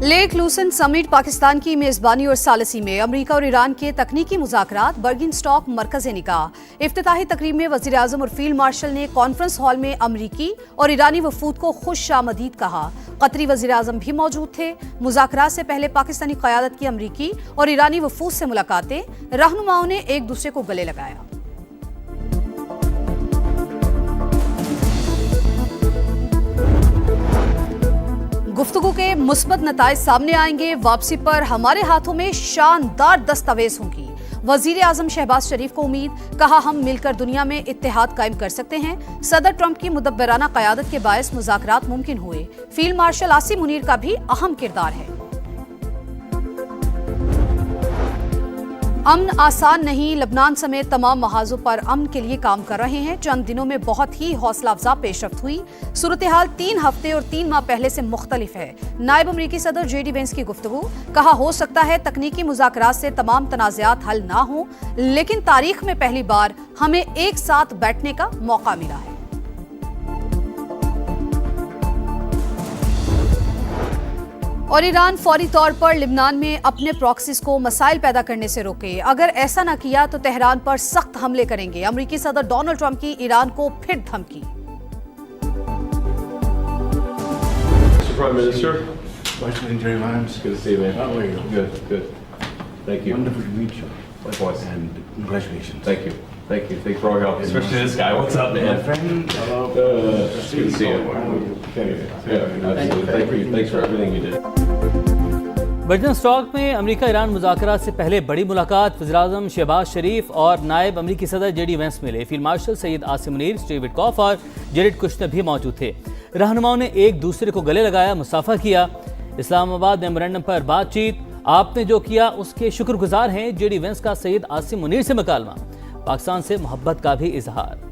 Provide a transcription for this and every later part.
Lake लूसन summit Pakistan की मेजबानी और सालसी में अमेरिका और ईरान के तकनीकी मुज़ाकरात बर्गिनस्टॉक मरकज़ निकाह। इफ्तिताही तकरीब में वज़ीर आज़म और फील्ड मार्शल ने कॉन्फ्रेंस हॉल में अमरीकी और ईरानी वफूद को खुश आमदीद कहा। कतरी वज़ीर आज़म भी मौजूद थे। मुज़ाकरात से पहले पाकिस्तानी क़यादत की अमरीकी और ईरानी वफूद से मुलाकातें, रहनुमाओं ने एक दूसरे को गले लगाया। गुफ्तगू के मुस्बत नताइज सामने आएंगे। वापसी पर हमारे हाथों में शानदार दस्तावेज होंगी। वजीर आजम शहबाज शरीफ को उम्मीद, कहा हम मिलकर दुनिया में इत्तेहाद कायम कर सकते हैं। सदर ट्रंप की मुदब्बराना क़यादत के बायस मुज़ाकरात मुमकिन हुए। फील्ड मार्शल आसिम मुनीर का भी अहम किरदार है। अमन आसान नहीं, लबनान समेत तमाम महाजों पर अमन के लिए काम कर रहे हैं। चंद दिनों में बहुत ही हौसला अफजा पेशरफ्त हुई। सूरत हाल 3 हफ्ते और 3 माह पहले से मुख्तलिफ है। नायब अमरीकी सदर JD वेंस की गुफ्तगू, कहा हो सकता है तकनीकी मुज़ाकरात से तमाम तनाज़ात हल ना हो, लेकिन तारीख में पहली बार हमें एक साथ बैठने का मौका मिला है। और ईरान फौरी तौर पर लिबनान में अपने प्रॉक्सीज को मसाइल पैदा करने से रोके। अगर ऐसा न किया तो तेहरान पर सख्त हमले करेंगे। अमेरिकी सदर डोनाल्ड ट्रंप की ईरान को फिर धमकी। Prime Minister. Washington, Jerry Lyons. Good to see you, man. How are you? Good, good. Thank you. Wonderful to meet you. Likewise. And congratulations. Thank you. Thank you. Thank you for all your help, especially this guy. What's up, man? My friend. Hello. It's good to see you. Yeah, absolutely. Thank you. Thanks for everything you did. बर्गिनस्टॉक में America Iran मुज़ाकरात से पहले बड़ी मुलाकात। वज़ीर-ए-आज़म शहबाज शरीफ और नायब अमरीकी सदर JD वेंस मिले। Field marshal Syed Asim Munir, Steve Witkoff और जेरेड कुशनर भी मौजूद थे। रहनुमाओं ने एक दूसरे को गले लगाया, मुसाफा किया। इस्लामाबाद मेमोरेंडम पर बातचीत, आपने जो किया उसके शुक्रगुजार हैं। JD वेंस का सैयद आसिम मुनीर से मुकालमा, पाकिस्तान से मोहब्बत का भी इजहार।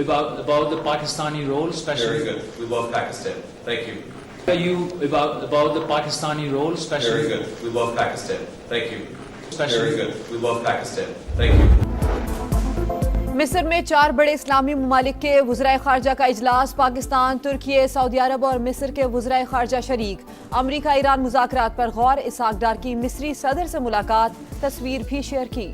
About the Pakistani role, especially. Very good. We love Pakistan. Thank you. About the Pakistani role, especially. Very good. We love Pakistan. Thank you. Especially. Very good. We love Pakistan. Thank you. मिस्र में 4 बड़े इस्लामी ममालिक के वज़राए ख़ारजा का इजलास। पाकिस्तान, तुर्की, Saudi अरब और मिस्र के वज़राए ख़ारजा शरीक। अमरीका ईरान मुज़ाकरात पर गौर। इसहाक डार की मिस्री सदर से मुलाकात, तस्वीर भी शेयर की।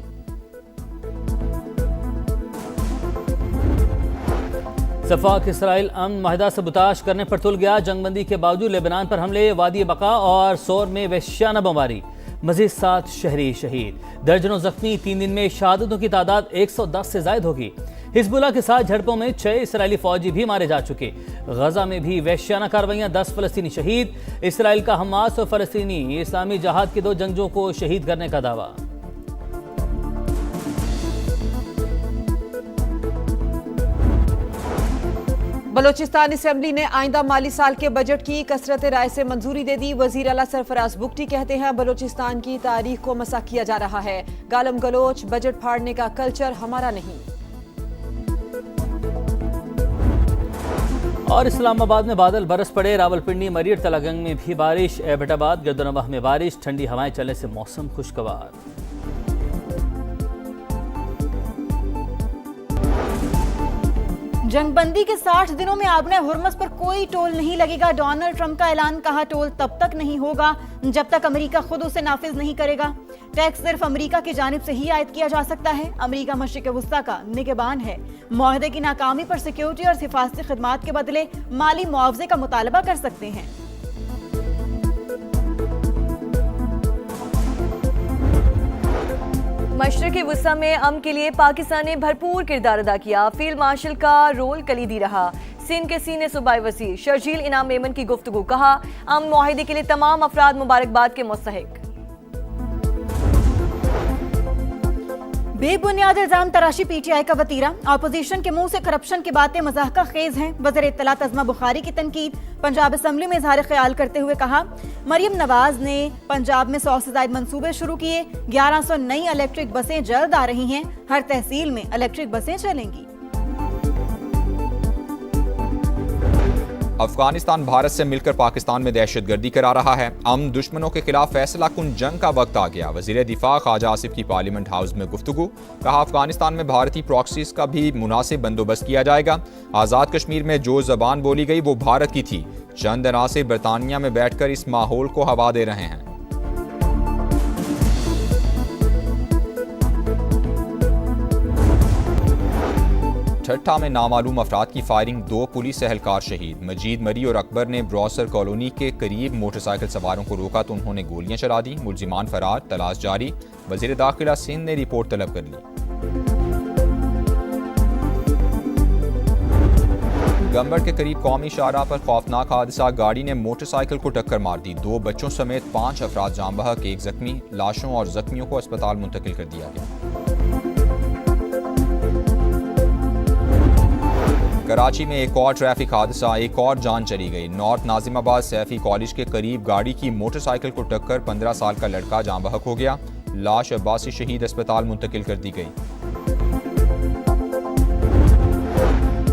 सफ़ाक इसराइल अमन माहिदा से बुताश करने पर तुल गया। जंगबंदी के बावजूद लेबनान पर हमले, वादी बका और सोर में वहशियाना बमबारी, मज़ीद 7 शहरी शहीद, दर्जनों जख्मी। 3 दिन में शहादतों की तादाद 110 से ज़ायद होगी। हिजबुल्लाह के साथ झड़पों में 6 इसराइली फौजी भी मारे जा चुके। गजा में भी वहशियाना कार्रवाइयाँ, 10 फ़लस्तीनी शहीद। इसराइल का हमास और फ़लस्तीनी इस्लामी जहाद के 2 जंगजों को शहीद करने का दावा। बलोचिस्तान असेंबली ने आइंदा माली साल के बजट की कसरत राय से मंजूरी दे दी। वजीर आला सरफराज बुगटी कहते हैं बलोचिस्तान की तारीख को मसा किया जा रहा है। गालम गलोच, बजट फाड़ने का कल्चर हमारा नहीं। और इस्लामाबाद में बादल बरस पड़े। रावलपिंडी, मरीर, तलागंग में भी बारिश। एबटाबाद, गर्दनवाह में बारिश। ठंडी हवाएं चलने से मौसम खुशगवार। जंगबंदी के 60 दिनों में आबने हुर्मस पर कोई टोल नहीं लगेगा। डोनाल्ड ट्रंप का ऐलान, कहा टोल तब तक नहीं होगा जब तक अमेरिका खुद उसे नाफिज नहीं करेगा। टैक्स सिर्फ अमेरिका की जानिब से ही आयद किया जा सकता है। अमेरिका मशरिक वस्ता का निगहबान है। मुआहदे की नाकामी पर सिक्योरिटी और हिफाजती खिदमात के बदले माली मुआवजे का मुतालबा कर सकते हैं। मशरिक़ वस्ता में अमन के लिए पाकिस्तान ने भरपूर किरदार अदा किया। फील्ड मार्शल का रोल कलीदी रहा। सिंध के सीनियर सूबाई वज़ीर शर्जील इनाम मेमन की गुफ्तगू, कहा अमन मुआहिदे के लिए तमाम अफराद मुबारकबाद के मुस्तहिक। बेबुनियाद इल्जाम तराशी PTI का वतीरा। अपोजिशन के मुंह से करप्शन की बातें मज़ाक़ा खेज हैं। वज़ीर इत्तलात अज़मा बुखारी की तनकीद। पंजाब असम्बली में इज़हार ख्याल करते हुए कहा मरियम नवाज ने पंजाब में 100 से ज़ायद मंसूबे शुरू किए। 1100 नई इलेक्ट्रिक बसें जल्द आ रही हैं। हर तहसील में इलेक्ट्रिक बसें चलेंगी। अफगानिस्तान भारत से मिलकर पाकिस्तान में दहशतगर्दी करा रहा है। अमन दुश्मनों के खिलाफ फैसला कुन जंग का वक्त आ गया। वजीर दिफा ख्वाजा आसिफ की पार्लियामेंट हाउस में गुफ्तगू, कहा अफगानिस्तान में भारतीय प्रॉक्सीज का भी मुनासिब बंदोबस्त किया जाएगा। आज़ाद कश्मीर में जो जबान बोली गई वो भारत की थी। चंद अनासिर बरतानिया में बैठकर इस माहौल को हवा दे रहे हैं। ठट्ठा में नामालूम अफराद की फायरिंग, 2 पुलिस एहलकार शहीद। मजीद मरी और अकबर ने ब्रॉसर कॉलोनी के करीब मोटरसाइकिल सवारों को रोका तो उन्होंने गोलियां चला दी। मुलजिमान फरार, तलाश जारी। वजीर दाखिला सिंध ने रिपोर्ट तलब कर ली। गंबड़ के करीब कौमी शाहराह पर खौफनाक हादसा, गाड़ी ने मोटरसाइकिल को टक्कर मार दी। 2 बच्चों समेत 5 अफराद जाम बहक, 1 जख्मी। लाशों और जख्मियों को अस्पताल मुंतकिल कर दिया गया। कराची में एक और ट्रैफिक हादसा, एक और जान चली गई। नॉर्थ नाजिमाबाद सैफी कॉलेज के करीब गाड़ी की मोटरसाइकिल को टक्कर 15 साल का लड़का जाम बहक हो गया। लाश अब्बासी शहीद अस्पताल मुंतकिल कर दी गई।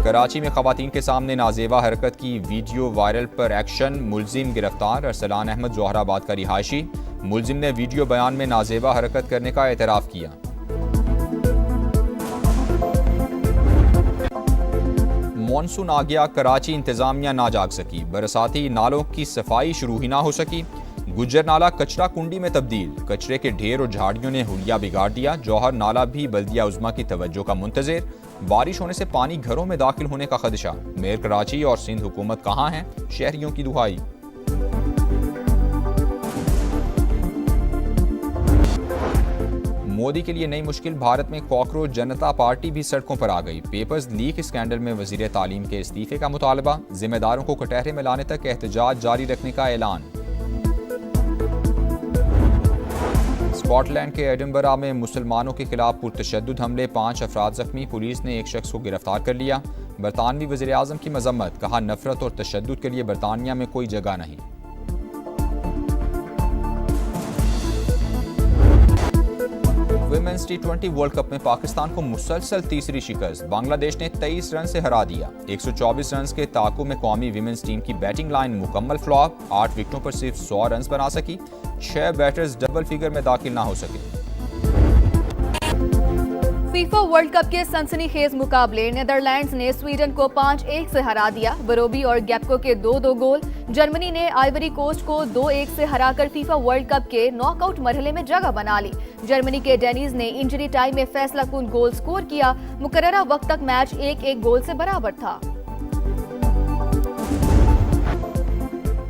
कराची में खवातीन के सामने नाजेबा हरकत की वीडियो वायरल पर एक्शन, मुलजिम गिरफ्तार। अरसलान अहमद जोहराबाद का रिहायशी। मुलजिम ने वीडियो बयान में नाजेबा हरकत करने का एतराफ़ किया। मॉनसून आ गया, कराची इंतजामिया ना जाग सकी। बरसाती नालों की सफाई शुरू ही ना हो सकी। गुज्जर नाला कचरा कुंडी में तब्दील। कचरे के ढेर और झाड़ियों ने हुलिया बिगाड़ दिया। जौहर नाला भी बल्दिया उज़्मा की तवज्जो का मुंतज़िर। बारिश होने से पानी घरों में दाखिल होने का खदशा। मेयर कराची और सिंध हुकूमत कहाँ हैं, शहरियों की दुहाई। मोदी के लिए नई मुश्किल, भारत में कॉकरोच जनता पार्टी भी सड़कों पर आ गई। पेपर्स लीक स्कैंडल में वजीर तालीम के इस्तीफे का मुतालबा। जिम्मेदारों को कटहरे में लाने तक एहतजाज जारी रखने का ऐलान। स्कॉटलैंड के एडिनबरा में मुसलमानों के खिलाफ पुरतशद्दुद हमले, 5 अफराद जख्मी। पुलिस ने एक शख्स को गिरफ्तार कर लिया। बरतानवी वज़ीर आज़म की मजम्मत, कहा नफरत और तशद्दुद के लिए बरतानिया में कोई जगह नहीं। विमेंस T20 वर्ल्ड कप में पाकिस्तान को मुसलसल तीसरी शिकस्त। बांग्लादेश ने 23 रन से हरा दिया। 124 रन के ताक़ुब में कौमी विमेंस टीम की बैटिंग लाइन मुकम्मल फ्लॉप। 8 विकेटों पर सिर्फ 100 रन बना सकी। 6 बैटर्स डबल फिगर में दाखिल ना हो सके। फीफा वर्ल्ड कप के सनसनीखेज मुकाबले नीदरलैंड्स ने स्वीडन को 5-1 से हरा दिया। बरोबी और गैप्को के 2-2 गोल। जर्मनी ने आइवरी कोस्ट को 2-1 से हराकर फीफा वर्ल्ड कप के नॉकआउट मरहले में जगह बना ली। जर्मनी के डेनिस ने इंजरी टाइम में फैसला कुन गोल स्कोर किया। मुकर्ररा वक्त तक मैच 1-1 गोल से बराबर था।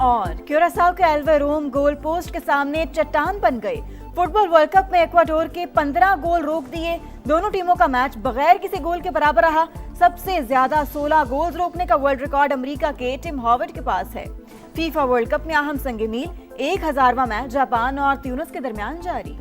और क्यूरासाओ के एल्वेरोम गोल पोस्ट के सामने चट्टान बन गए। फुटबॉल वर्ल्ड कप में इक्वाडोर के 15 गोल रोक दिए। दोनों टीमों का मैच बगैर किसी गोल के बराबर रहा। सबसे ज्यादा 16 गोल रोकने का वर्ल्ड रिकॉर्ड अमेरिका के टिम हॉवर्ड के पास है। फीफा वर्ल्ड कप में अहम संग मील 1000वां मैच जापान और ट्यूनिस के दरमियान जारी।